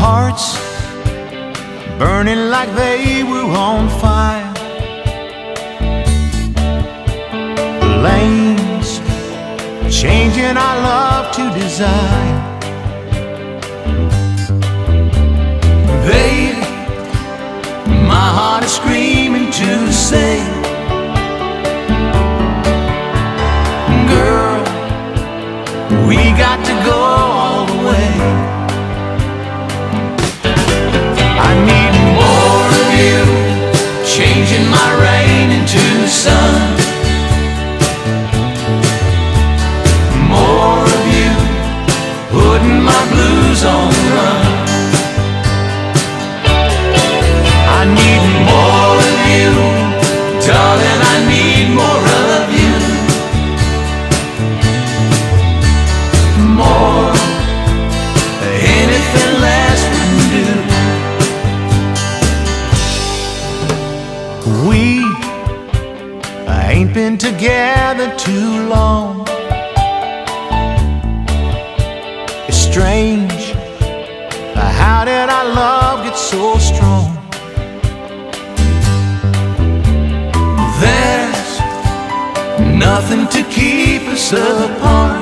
hearts burning like they were on fire. Lanes changing our love to desire. Baby, my heart is screaming to say, girl, we got to go all the way. I need more of you, changing my rain into sun. More of you, putting my blues on the run. I need more of you, darling, I need more of you. More, anything less wouldn't do. We ain't been together too long. It's strange, how did our love get so strong? There's nothing to keep us apart.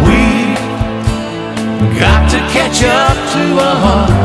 We got to catch up to our heart.